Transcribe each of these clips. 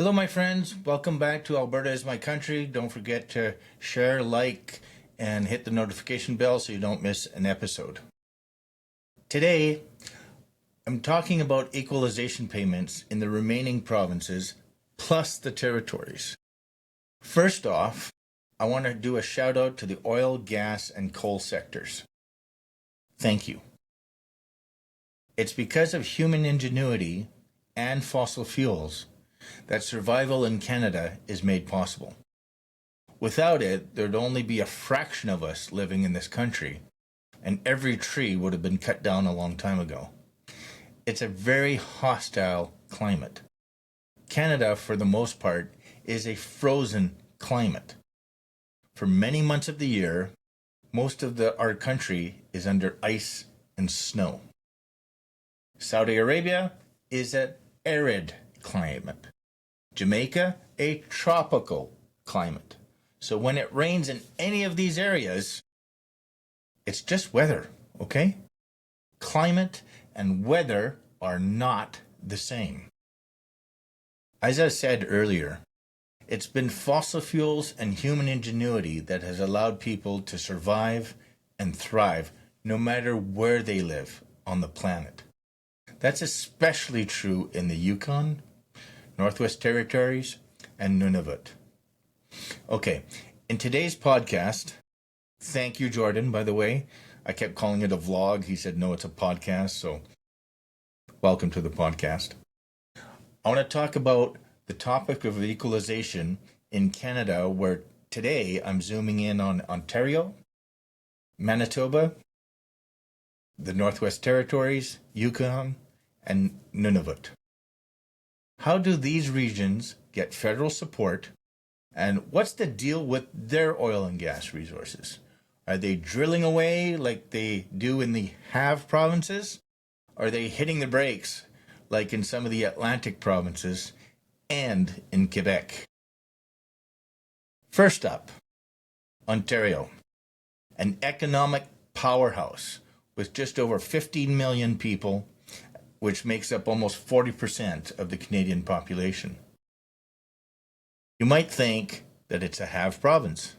Hello, my friends. Welcome back to Alberta is My Country. Don't forget to share, like, and hit the notification bell so you don't miss an episode. Today, I'm talking about equalization payments in the remaining provinces plus the territories. First off, I want to do a shout out to the oil, gas, and coal sectors. Thank you. It's because of human ingenuity and fossil fuels that survival in Canada is made possible. Without it, there'd only be a fraction of us living in this country, and every tree would have been cut down a long time ago. It's a very hostile climate. Canada, for the most part, is a frozen climate. For many months of the year, most of our country is under ice and snow. Saudi Arabia is an arid climate. Jamaica, a tropical climate. So when it rains in any of these areas, it's just weather, okay? Climate and weather are not the same. As I said earlier, it's been fossil fuels and human ingenuity that has allowed people to survive and thrive no matter where they live on the planet. That's especially true in the Yukon, Northwest Territories, and Nunavut. Okay, in today's podcast, thank you, Jordan, by the way. I kept calling it a vlog. He said, no, it's a podcast, so welcome to the podcast. I want to talk about the topic of equalization in Canada, where today I'm zooming in on Ontario, Manitoba, the Northwest Territories, Yukon, and Nunavut. How do these regions get federal support, and what's the deal with their oil and gas resources? Are they drilling away like they do in the have provinces? Are they hitting the brakes like in some of the Atlantic provinces and in Quebec? First up, Ontario, an economic powerhouse with just over 15 million people, which makes up almost 40% of the Canadian population. You might think that it's a have province,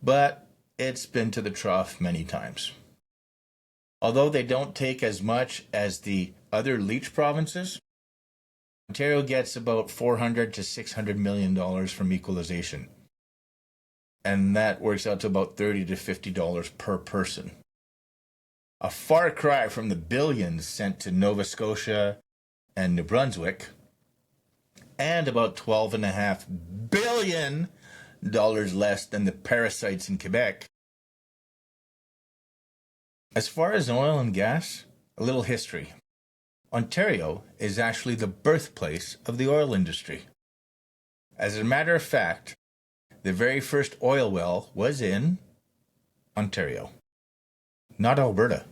but it's been to the trough many times. Although they don't take as much as the other leech provinces, Ontario gets about $400 to $600 million from equalization, and that works out to about $30 to $50 per person. A far cry from the billions sent to Nova Scotia and New Brunswick, and about $12.5 billion less than the parasites in Quebec. As far as oil and gas, a little history. Ontario is actually the birthplace of the oil industry. As a matter of fact, the very first oil well was in Ontario, not Alberta.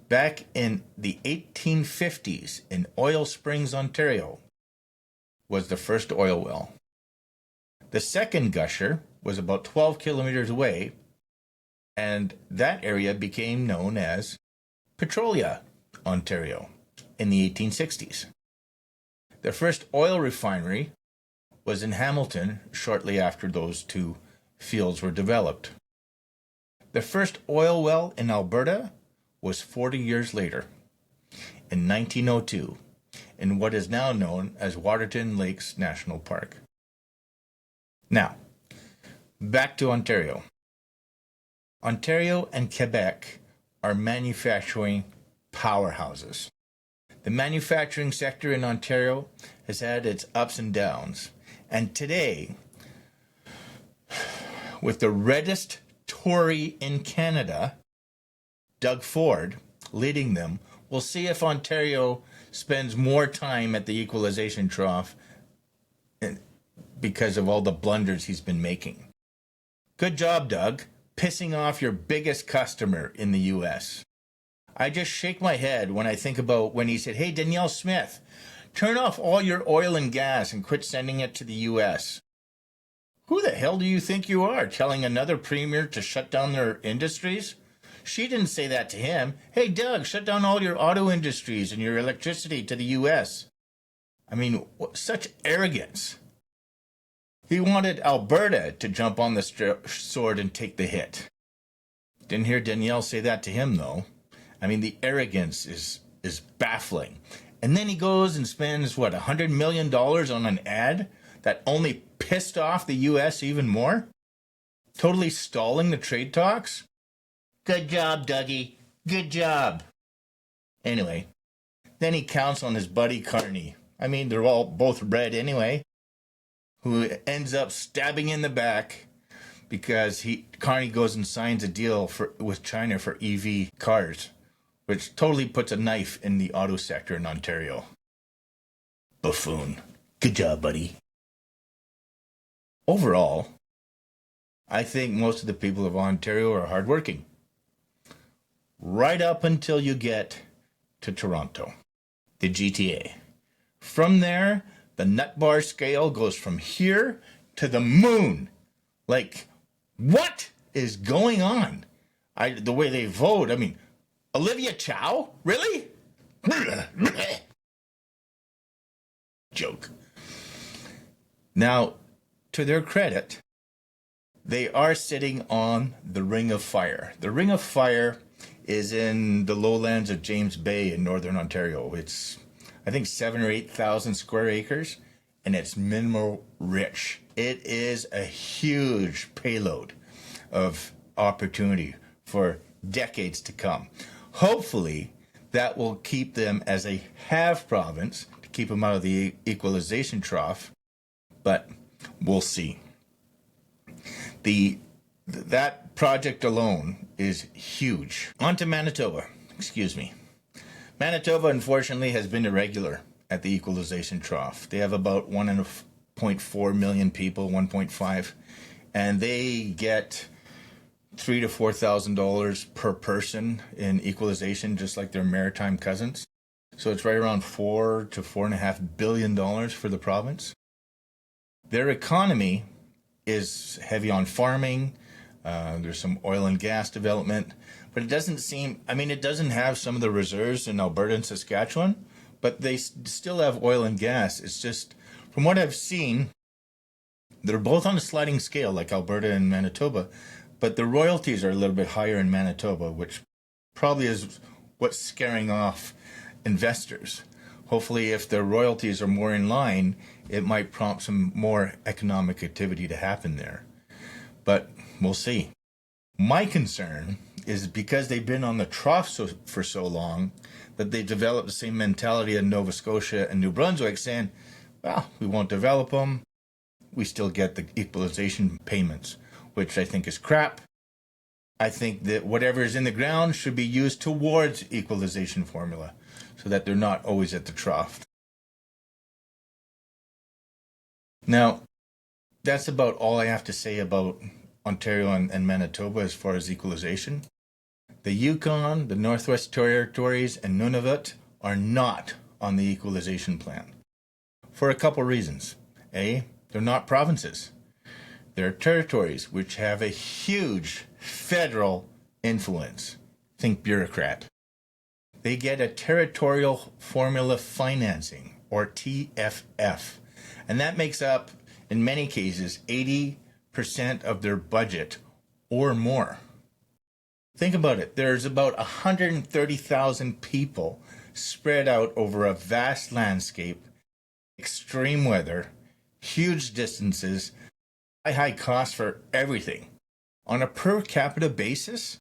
Back in the 1850s in Oil Springs, Ontario, was the first oil well. The second gusher was about 12 kilometers away, and that area became known as Petrolia, Ontario, in the 1860s. The first oil refinery was in Hamilton shortly after those two fields were developed. The first oil well in Alberta was 40 years later, in 1902, in what is now known as Waterton Lakes National Park. Now, back to Ontario. Ontario and Quebec are manufacturing powerhouses. The manufacturing sector in Ontario has had its ups and downs, and today, with the reddest Tory in Canada, Doug Ford, leading them, we'll see if Ontario spends more time at the equalization trough because of all the blunders he's been making. Good job, Doug, pissing off your biggest customer in the U.S. I just shake my head when I think about when he said, hey, Danielle Smith, turn off all your oil and gas and quit sending it to the U.S. Who the hell do you think you are, telling another premier to shut down their industries? She didn't say that to him. Hey, Doug, shut down all your auto industries and your electricity to the U.S. I mean, such arrogance. He wanted Alberta to jump on the sword and take the hit. Didn't hear Danielle say that to him, though. I mean, the arrogance is baffling. And then he goes and spends, what, $100 million on an ad that only pissed off the U.S. even more? Totally stalling the trade talks? Good job, Dougie. Good job. Anyway, then he counts on his buddy Carney. I mean, they're all both red anyway. Who ends up stabbing in the back because Carney goes and signs a deal with China for EV cars, which totally puts a knife in the auto sector in Ontario. Buffoon. Good job, buddy. Overall, I think most of the people of Ontario are hardworking. Right up until you get to Toronto, the GTA. From there, the nut bar scale goes from here to the moon. Like, what is going on? The way they vote, I mean, Olivia Chow? Really? Joke. Now, to their credit, they are sitting on the Ring of Fire. The Ring of Fire is in the lowlands of James Bay in northern Ontario. It's, I think, 7,000 or 8,000 square acres, and it's mineral rich. It is a huge payload of opportunity for decades to come. Hopefully, that will keep them as a have province, to keep them out of the equalization trough, but we'll see. That project alone is huge. On to Manitoba. Excuse me. Manitoba, unfortunately, has been irregular at the equalization trough. They have about 1.4 million people, 1.5, and they get $3,000 to $4,000 per person in equalization, just like their maritime cousins. So it's right around $4 to $4.5 billion for the province. Their economy is heavy on farming. There's some oil and gas development, but it doesn't seem, I mean, it doesn't have some of the reserves in Alberta and Saskatchewan, but they still have oil and gas. It's just, from what I've seen, they're both on a sliding scale like Alberta and Manitoba, but the royalties are a little bit higher in Manitoba, which probably is what's scaring off investors. Hopefully, if the royalties are more in line, it might prompt some more economic activity to happen there. But we'll see. My concern is because they've been on the trough for so long that they developed the same mentality in Nova Scotia and New Brunswick, saying, well, we won't develop them. We still get the equalization payments, which I think is crap. I think that whatever is in the ground should be used towards equalization formula so that they're not always at the trough. Now, that's about all I have to say about Ontario and Manitoba as far as equalization. The Yukon, the Northwest Territories, and Nunavut are not on the equalization plan for a couple reasons. A, they're not provinces. They're territories which have a huge federal influence. Think bureaucrat. They get a territorial formula financing, or TFF, and that makes up, in many cases, 80% of their budget or more. Think about it. There's about 130,000 people spread out over a vast landscape, extreme weather, huge distances, high cost for everything. On a per capita basis,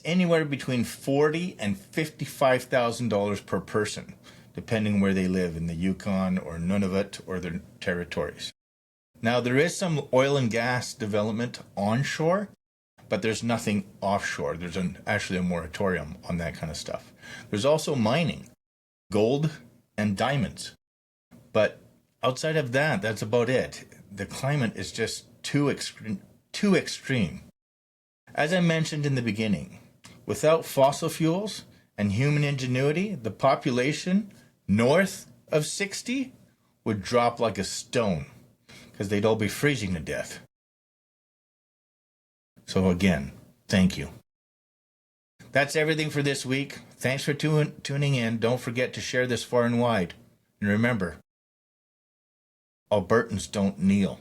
anywhere between $40,000 and $55,000 per person, depending where they live in the Yukon or Nunavut or their territories. Now, there is some oil and gas development onshore, but there's nothing offshore. There's actually a moratorium on that kind of stuff. There's also mining, gold and diamonds. But outside of that, that's about it. The climate is just too extreme. As I mentioned in the beginning, without fossil fuels and human ingenuity, the population north of 60 would drop like a stone because they'd all be freezing to death. So again, thank you. That's everything for this week. Thanks for tuning in. Don't forget to share this far and wide. And remember, Albertans don't kneel.